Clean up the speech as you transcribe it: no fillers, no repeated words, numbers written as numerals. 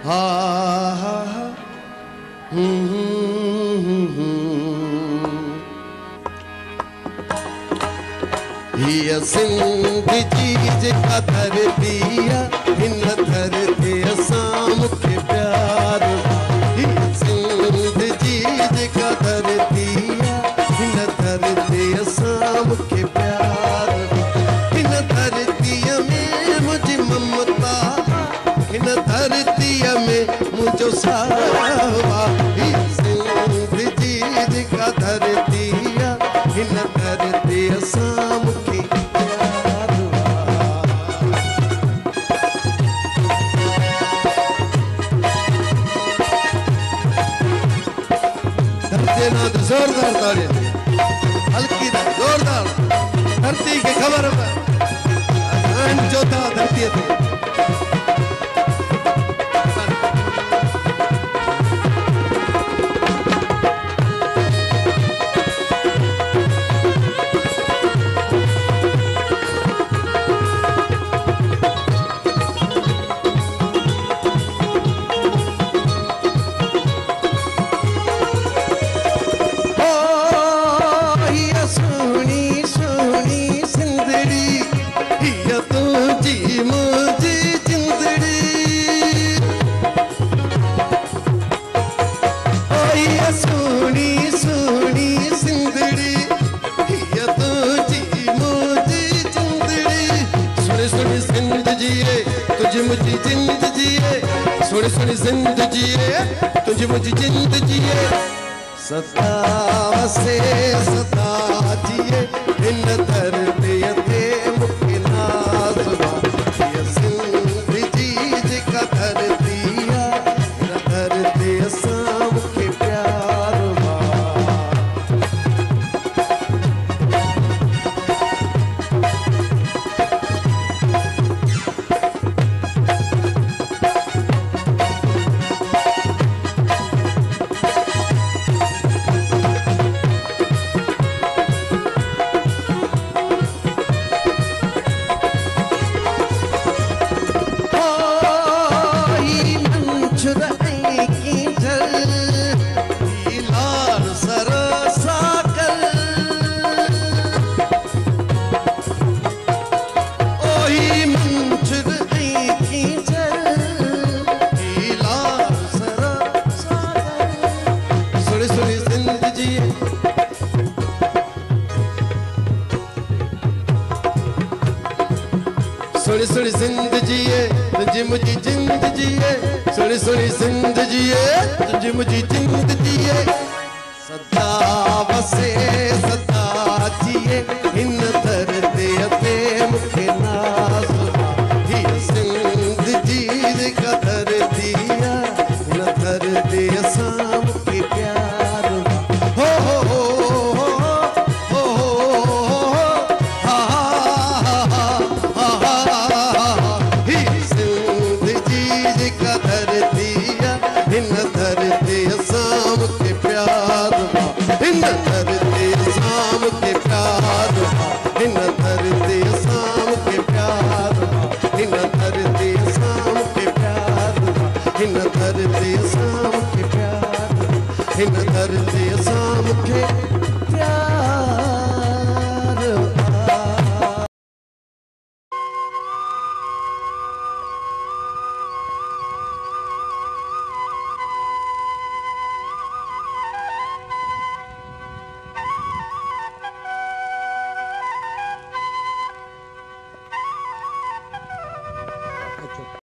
हा हा ये सिंध जी जेका धरती हिन धरती असां मूंखे प्यार ये सिंध जी जेका धरती हिन धरती असां मूंखे प्यार हिन धरतीअ में मुंहिंजी ममता हिन धरतीअ में मुंहिंजो सावा ये सिंध जी जेका धरती हिन धरती असां मूंखे जोरदार ताली हल्की जोरदार धरती के खबर चौथा धरती थी जिंद जिए तुझे मुझे जिंद जिए सदा वसे सदा जिए इन धरती ते मुखे नाज़वा ये सिंध जी जेका धरती इन धरती असां मूंखे प्यार सोनी सोनी जिंद जिए तुझे मुझी जिंद जिए सोनी सोनी जिंद जिए तुझे मुझी जिंद जिए सदा वसे